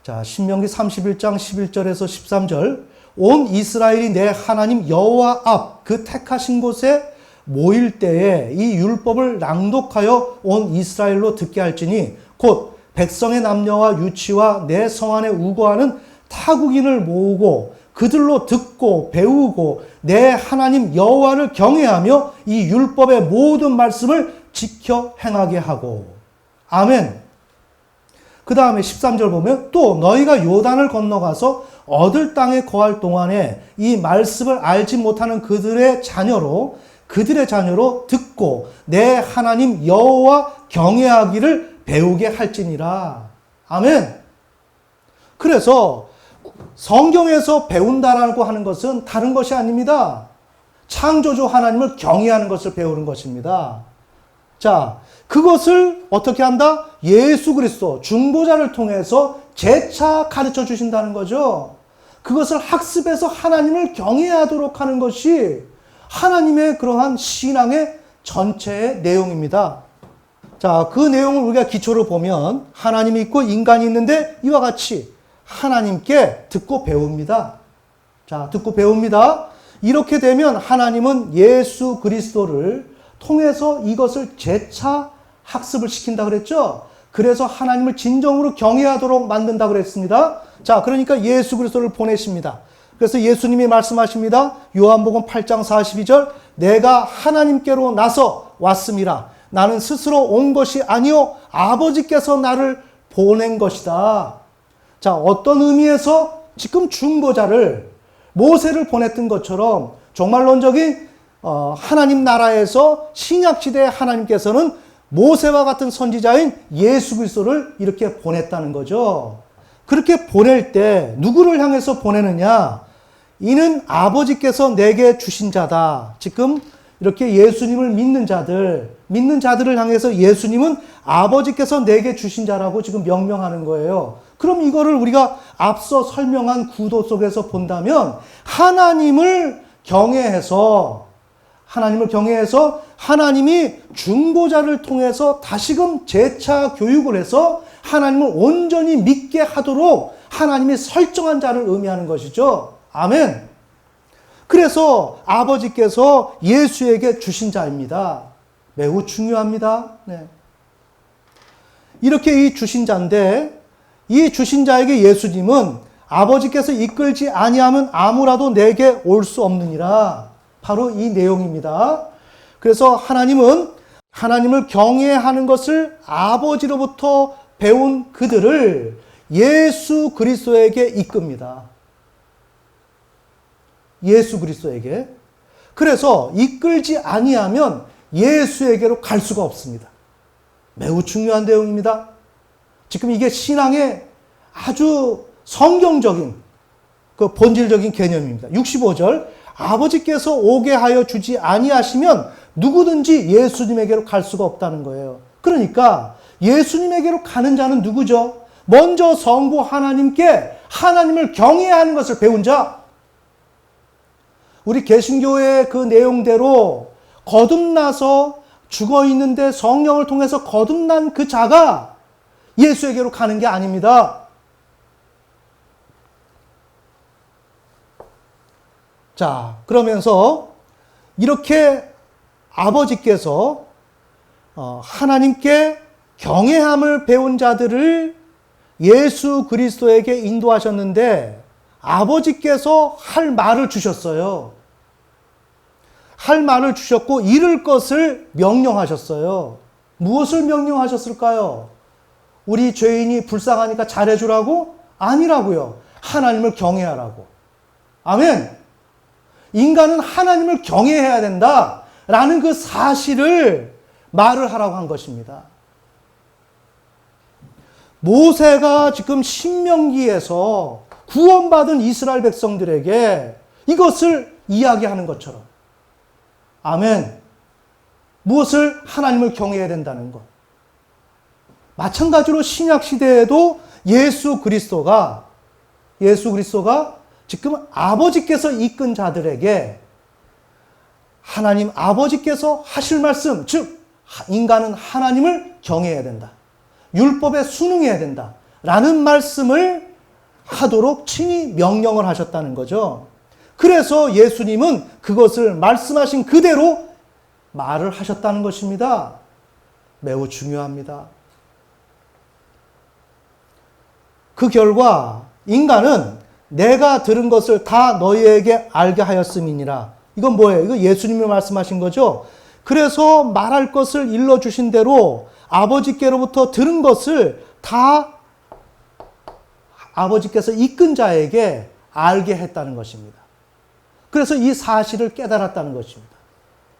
자, 신명기 31장 11절에서 13절. 온 이스라엘이 내 하나님 여호와 앞 그 택하신 곳에 모일 때에 이 율법을 낭독하여 온 이스라엘로 듣게 할지니 곧 백성의 남녀와 유치와 내 성 안에 우거하는 타국인을 모으고 그들로 듣고 배우고 내 하나님 여호와를 경외하며 이 율법의 모든 말씀을 지켜 행하게 하고. 아멘. 그 다음에 13절 보면 또 너희가 요단을 건너가서 얻을 땅에 거할 동안에 이 말씀을 알지 못하는 그들의 자녀로 듣고 내 하나님 여호와 경외하기를 배우게 할지니라. 아멘. 그래서 성경에서 배운다라고 하는 것은 다른 것이 아닙니다. 창조주 하나님을 경외하는 것을 배우는 것입니다. 자, 그것을 어떻게 한다? 예수 그리스도 중보자를 통해서 재차 가르쳐 주신다는 거죠. 그것을 학습해서 하나님을 경외하도록 하는 것이 하나님의 그러한 신앙의 전체의 내용입니다. 자, 그 내용을 우리가 기초로 보면 하나님이 있고 인간이 있는데 이와 같이 하나님께 듣고 배웁니다. 자, 듣고 배웁니다. 이렇게 되면 하나님은 예수 그리스도를 통해서 이것을 재차 학습을 시킨다 그랬죠. 그래서 하나님을 진정으로 경외하도록 만든다 그랬습니다. 자, 그러니까 예수 그리스도를 보내십니다. 그래서 예수님이 말씀하십니다. 요한복음 8장 42절, 내가 하나님께로 나서 왔음이라. 나는 스스로 온 것이 아니요 아버지께서 나를 보낸 것이다. 자, 어떤 의미에서 지금 중보자를 모세를 보냈던 것처럼 종말론적인 하나님 나라에서 신약시대에 하나님께서는 모세와 같은 선지자인 예수 그리스도를 이렇게 보냈다는 거죠. 그렇게 보낼 때 누구를 향해서 보내느냐? 이는 아버지께서 내게 주신 자다. 지금 이렇게 예수님을 믿는 자들을 향해서 예수님은 아버지께서 내게 주신 자라고 지금 명명하는 거예요. 그럼 이거를 우리가 앞서 설명한 구도 속에서 본다면 하나님을 경외해서 하나님이 중보자를 통해서 다시금 재차 교육을 해서 하나님을 온전히 믿게 하도록 하나님이 설정한 자를 의미하는 것이죠. 아멘. 그래서 아버지께서 예수에게 주신 자입니다. 매우 중요합니다. 네. 이렇게 이 주신 자인데 이 주신 자에게 예수님은 아버지께서 이끌지 아니하면 아무라도 내게 올 수 없느니라. 바로 이 내용입니다. 그래서 하나님은 하나님을 경외하는 것을 아버지로부터 배운 그들을 예수 그리스도에게 이끕니다. 예수 그리스도에게. 그래서 이끌지 아니하면 예수에게로 갈 수가 없습니다. 매우 중요한 내용입니다. 지금 이게 신앙의 아주 성경적인 그 본질적인 개념입니다. 65절, 아버지께서 오게 하여 주지 아니하시면 누구든지 예수님에게로 갈 수가 없다는 거예요. 그러니까 예수님에게로 가는 자는 누구죠? 먼저 성부 하나님께 하나님을 경외하는 것을 배운 자. 우리 개신교의 그 내용대로 거듭나서 죽어 있는데 성령을 통해서 거듭난 그 자가 예수에게로 가는 게 아닙니다. 자, 그러면서 이렇게 아버지께서 하나님께 경외함을 배운 자들을 예수 그리스도에게 인도하셨는데 아버지께서 할 말을 주셨어요. 할 말을 주셨고 이룰 것을 명령하셨어요. 무엇을 명령하셨을까요? 우리 죄인이 불쌍하니까 잘해주라고? 아니라고요. 하나님을 경외하라고. 아멘. 인간은 하나님을 경외해야 된다라는 그 사실을 말을 하라고 한 것입니다. 모세가 지금 신명기에서 구원받은 이스라엘 백성들에게 이것을 이야기하는 것처럼. 아멘. 무엇을? 하나님을 경외해야 된다는 것. 마찬가지로 신약 시대에도 예수 그리스도가 지금 아버지께서 이끈 자들에게 하나님 아버지께서 하실 말씀, 즉 인간은 하나님을 경외해야 된다. 율법에 순응해야 된다. 라는 말씀을 하도록 친히 명령을 하셨다는 거죠. 그래서 예수님은 그것을 말씀하신 그대로 말을 하셨다는 것입니다. 매우 중요합니다. 그 결과 인간은 내가 들은 것을 다 너희에게 알게 하였음이니라. 이건 뭐예요? 이거 예수님이 말씀하신 거죠. 그래서 말할 것을 일러주신 대로 아버지께로부터 들은 것을 다 아버지께서 이끈 자에게 알게 했다는 것입니다. 그래서 이 사실을 깨달았다는 것입니다.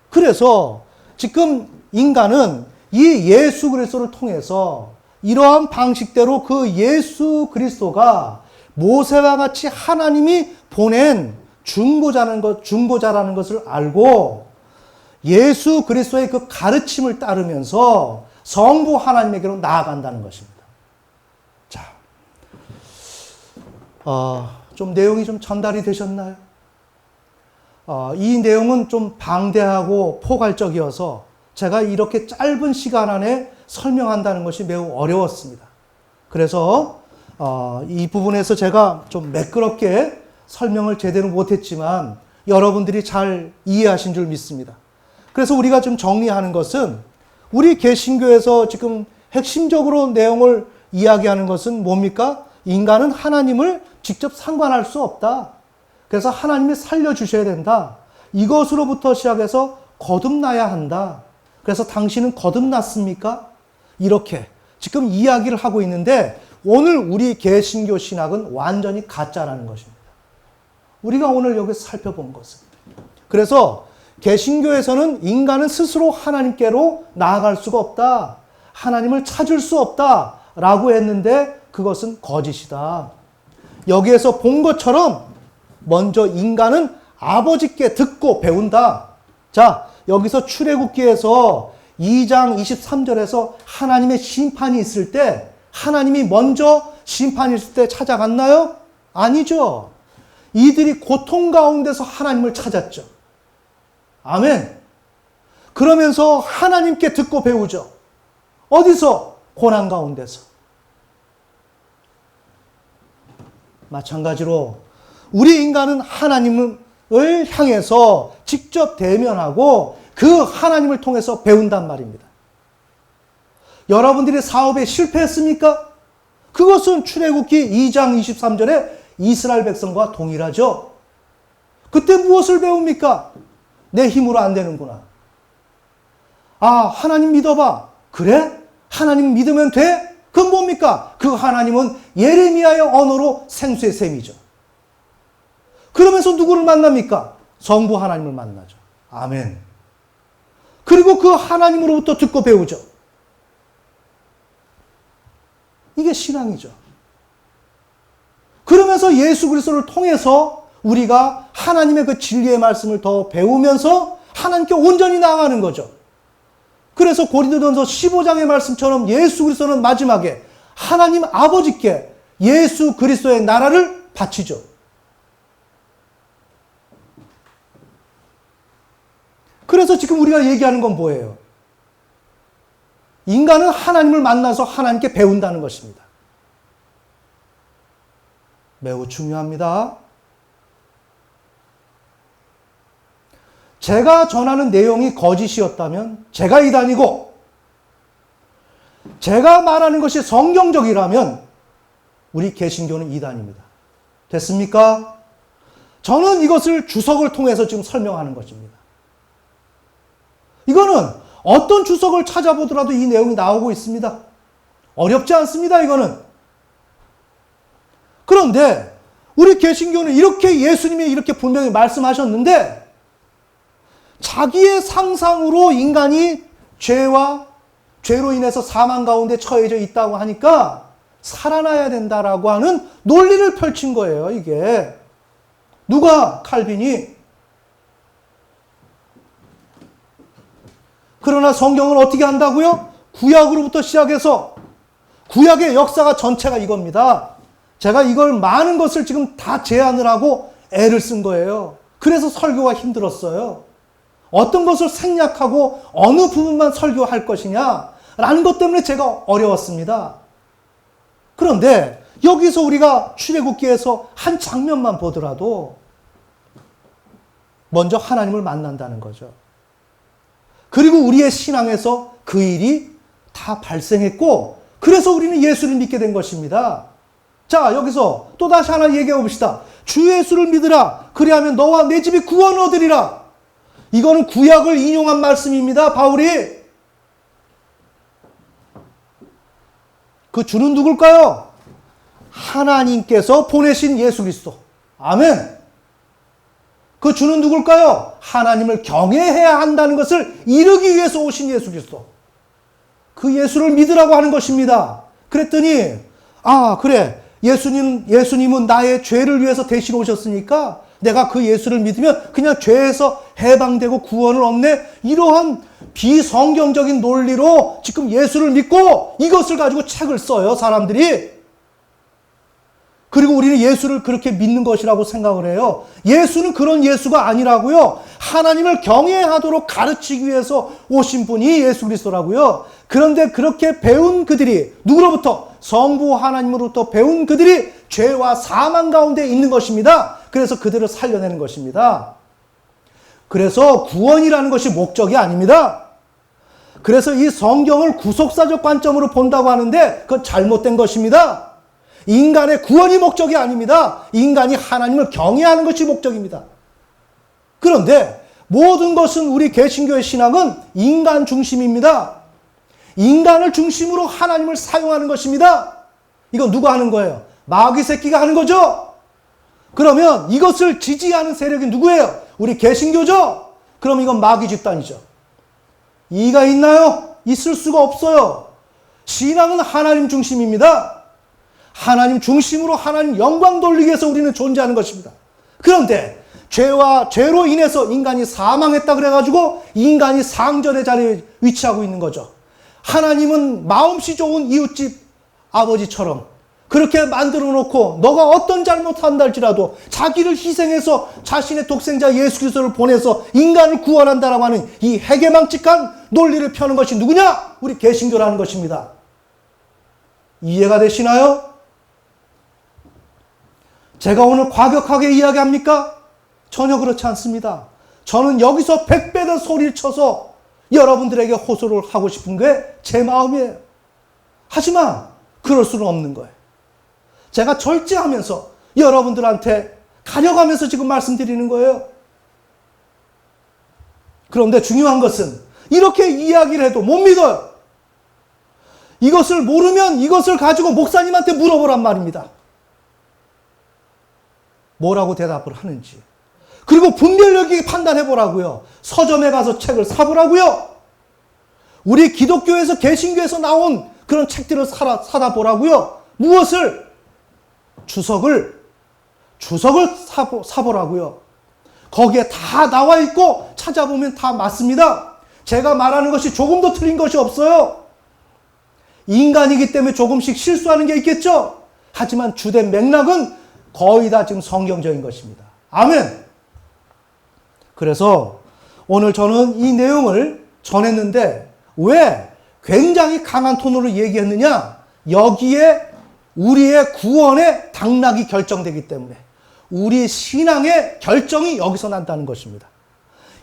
그래서 지금 인간은 이 예수 그리스도를 통해서 이러한 방식대로 그 예수 그리스도가 모세와 같이 하나님이 보낸 중보자라는 것을 알고 예수 그리스도의 그 가르침을 따르면서 성부 하나님에게로 나아간다는 것입니다. 자, 좀 내용이 좀 전달이 되셨나요? 이 내용은 좀 방대하고 포괄적이어서 제가 이렇게 짧은 시간 안에 설명한다는 것이 매우 어려웠습니다. 그래서 이 부분에서 제가 좀 매끄럽게 설명을 제대로 못했지만 여러분들이 잘 이해하신 줄 믿습니다. 그래서 우리가 좀 정리하는 것은 우리 개신교에서 지금 핵심적으로 내용을 이야기하는 것은 뭡니까? 인간은 하나님을 직접 상관할 수 없다. 그래서 하나님이 살려주셔야 된다. 이것으로부터 시작해서 거듭나야 한다. 그래서 당신은 거듭났습니까? 이렇게 지금 이야기를 하고 있는데 오늘 우리 개신교 신학은 완전히 가짜라는 것입니다. 우리가 오늘 여기서 살펴본 것은. 그래서 개신교에서는 인간은 스스로 하나님께로 나아갈 수가 없다. 하나님을 찾을 수 없다. 라고 했는데 그것은 거짓이다. 여기에서 본 것처럼 먼저 인간은 아버지께 듣고 배운다. 자, 여기서 출애굽기에서 2장 23절에서 하나님의 심판이 있을 때 하나님이 먼저 심판이 있을 때 찾아갔나요? 아니죠. 이들이 고통 가운데서 하나님을 찾았죠. 아멘. 그러면서 하나님께 듣고 배우죠. 어디서? 고난 가운데서. 마찬가지로 우리 인간은 하나님을 향해서 직접 대면하고 그 하나님을 통해서 배운단 말입니다. 여러분들이 사업에 실패했습니까? 그것은 출애굽기 2장 23절에 이스라엘 백성과 동일하죠. 그때 무엇을 배웁니까? 내 힘으로 안 되는구나. 하나님 믿어봐. 그래? 하나님 믿으면 돼? 그건 뭡니까? 그 하나님은 예레미야의 언어로 생수의 셈이죠. 그러면서 누구를 만납니까? 성부 하나님을 만나죠. 아멘. 그리고 그 하나님으로부터 듣고 배우죠. 이게 신앙이죠. 그러면서 예수 그리스도를 통해서 우리가 하나님의 그 진리의 말씀을 더 배우면서 하나님께 온전히 나아가는 거죠. 그래서 고린도전서 15장의 말씀처럼 예수 그리스도는 마지막에 하나님 아버지께 예수 그리스도의 나라를 바치죠. 그래서 지금 우리가 얘기하는 건 뭐예요? 인간은 하나님을 만나서 하나님께 배운다는 것입니다. 매우 중요합니다. 제가 전하는 내용이 거짓이었다면, 제가 이단이고, 제가 말하는 것이 성경적이라면, 우리 개신교는 이단입니다. 됐습니까? 저는 이것을 주석을 통해서 지금 설명하는 것입니다. 이거는 어떤 주석을 찾아보더라도 이 내용이 나오고 있습니다. 어렵지 않습니다, 이거는. 그런데 우리 개신교는 이렇게 예수님이 이렇게 분명히 말씀하셨는데 자기의 상상으로 인간이 죄로 인해서 사망 가운데 처해져 있다고 하니까 살아나야 된다라고 하는 논리를 펼친 거예요, 이게. 누가? 칼빈이. 그러나 성경은 어떻게 한다고요? 구약으로부터 시작해서 구약의 역사가 전체가 이겁니다. 제가 이걸 많은 것을 지금 다 제안을 하고 애를 쓴 거예요. 그래서 설교가 힘들었어요. 어떤 것을 생략하고 어느 부분만 설교할 것이냐라는 것 때문에 제가 어려웠습니다. 그런데 여기서 우리가 출애굽기에서 한 장면만 보더라도 먼저 하나님을 만난다는 거죠. 그리고 우리의 신앙에서 그 일이 다 발생했고 그래서 우리는 예수를 믿게 된 것입니다. 자, 여기서 또 다시 하나 얘기해 봅시다. 주 예수를 믿으라. 그리하면 너와 내 집이 구원을 얻으리라. 이거는 구약을 인용한 말씀입니다. 바울이. 그 주는 누굴까요? 하나님께서 보내신 예수 그리스도. 아멘. 그 주는 누굴까요? 하나님을 경외해야 한다는 것을 이루기 위해서 오신 예수 그리스도. 그 예수를 믿으라고 하는 것입니다. 그랬더니, 아, 그래. 예수님은 나의 죄를 위해서 대신 오셨으니까 내가 그 예수를 믿으면 그냥 죄에서 해방되고 구원을 얻네. 이러한 비성경적인 논리로 지금 예수를 믿고 이것을 가지고 책을 써요, 사람들이. 그리고 우리는 예수를 그렇게 믿는 것이라고 생각을 해요. 예수는 그런 예수가 아니라고요. 하나님을 경외하도록 가르치기 위해서 오신 분이 예수 그리스도라고요. 그런데 그렇게 배운 그들이 누구로부터? 성부 하나님으로부터 배운 그들이 죄와 사망 가운데 있는 것입니다. 그래서 그들을 살려내는 것입니다. 그래서 구원이라는 것이 목적이 아닙니다. 그래서 이 성경을 구속사적 관점으로 본다고 하는데 그건 잘못된 것입니다. 인간의 구원이 목적이 아닙니다. 인간이 하나님을 경외하는 것이 목적입니다. 그런데 모든 것은 우리 개신교의 신앙은 인간 중심입니다. 인간을 중심으로 하나님을 사용하는 것입니다. 이건 누가 하는 거예요? 마귀 새끼가 하는 거죠? 그러면 이것을 지지하는 세력이 누구예요? 우리 개신교죠? 그럼 이건 마귀 집단이죠. 이의가 있나요? 있을 수가 없어요. 신앙은 하나님 중심입니다. 하나님 중심으로 하나님 영광 돌리기 위해서 우리는 존재하는 것입니다. 그런데 죄로 인해서 인간이 사망했다 그래가지고 인간이 상전의 자리에 위치하고 있는 거죠. 하나님은 마음씨 좋은 이웃집 아버지처럼 그렇게 만들어 놓고 너가 어떤 잘못한다 할지라도 자기를 희생해서 자신의 독생자 예수 그리스도를 보내서 인간을 구원한다라고 하는 이 해괴망측한 논리를 펴는 것이 누구냐? 우리 개신교라는 것입니다. 이해가 되시나요? 제가 오늘 과격하게 이야기합니까? 전혀 그렇지 않습니다. 저는 여기서 100배 더 소리를 쳐서 여러분들에게 호소를 하고 싶은 게 제 마음이에요. 하지만 그럴 수는 없는 거예요. 제가 절제하면서 여러분들한테 가려가면서 지금 말씀드리는 거예요. 그런데 중요한 것은 이렇게 이야기를 해도 못 믿어요. 이것을 모르면 이것을 가지고 목사님한테 물어보란 말입니다. 뭐라고 대답을 하는지. 그리고 분별력 있게 판단해 보라고요. 서점에 가서 책을 사보라고요. 우리 기독교에서 개신교에서 나온 그런 책들을 사다 보라고요. 무엇을? 주석을 사보라고요. 거기에 다 나와 있고 찾아보면 다 맞습니다. 제가 말하는 것이 조금도 틀린 것이 없어요. 인간이기 때문에 조금씩 실수하는 게 있겠죠. 하지만 주된 맥락은 거의 다 지금 성경적인 것입니다. 아멘. 그래서 오늘 저는 이 내용을 전했는데 왜 굉장히 강한 톤으로 얘기했느냐? 여기에 우리의 구원의 당락이 결정되기 때문에 우리 신앙의 결정이 여기서 난다는 것입니다.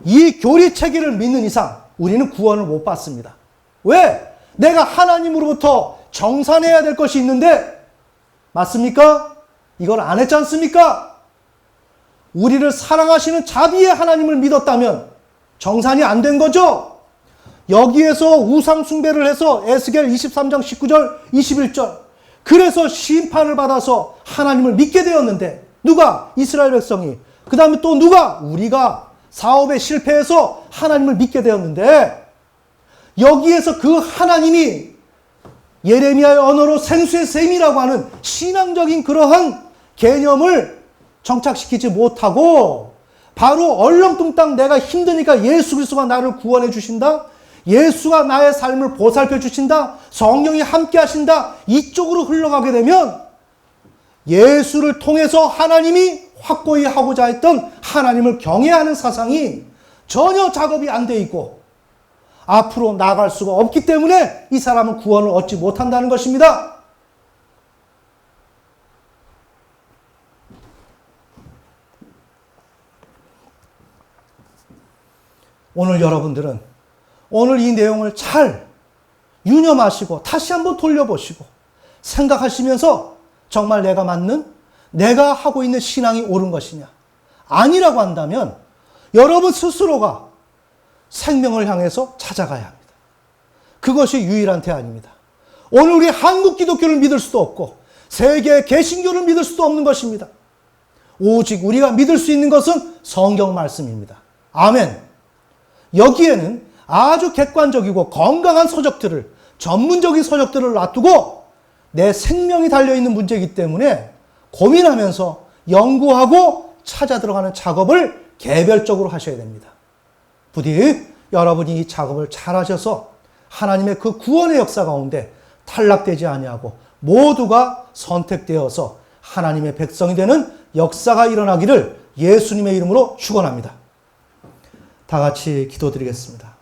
이 교리 체계를 믿는 이상 우리는 구원을 못 받습니다. 왜? 내가 하나님으로부터 정산해야 될 것이 있는데 맞습니까? 이걸 안 했지 않습니까? 우리를 사랑하시는 자비의 하나님을 믿었다면 정산이 안 된 거죠? 여기에서 우상 숭배를 해서 에스겔 23장 19절 21절 그래서 심판을 받아서 하나님을 믿게 되었는데 누가? 이스라엘 백성이. 그 다음에 또 누가? 우리가 사업에 실패해서 하나님을 믿게 되었는데 여기에서 그 하나님이 예레미야의 언어로 생수의 샘이라고 하는 신앙적인 그러한 개념을 정착시키지 못하고 바로 얼렁뚱땅 내가 힘드니까 예수 그리스도가 나를 구원해 주신다. 예수가 나의 삶을 보살펴 주신다. 성령이 함께 하신다. 이쪽으로 흘러가게 되면 예수를 통해서 하나님이 확고히 하고자 했던 하나님을 경외하는 사상이 전혀 작업이 안 돼 있고 앞으로 나아갈 수가 없기 때문에 이 사람은 구원을 얻지 못한다는 것입니다. 오늘 여러분들은 오늘 이 내용을 잘 유념하시고 다시 한번 돌려보시고 생각하시면서 정말 내가 맞는, 내가 하고 있는 신앙이 옳은 것이냐. 아니라고 한다면 여러분 스스로가 생명을 향해서 찾아가야 합니다. 그것이 유일한 대안입니다. 오늘 우리 한국 기독교를 믿을 수도 없고 세계 개신교를 믿을 수도 없는 것입니다. 오직 우리가 믿을 수 있는 것은 성경 말씀입니다. 아멘. 여기에는 아주 객관적이고 건강한 서적들을, 전문적인 서적들을 놔두고 내 생명이 달려있는 문제이기 때문에 고민하면서 연구하고 찾아 들어가는 작업을 개별적으로 하셔야 됩니다. 부디 여러분이 이 작업을 잘 하셔서 하나님의 그 구원의 역사 가운데 탈락되지 아니하고 모두가 선택되어서 하나님의 백성이 되는 역사가 일어나기를 예수님의 이름으로 축원합니다. 다 같이 기도드리겠습니다.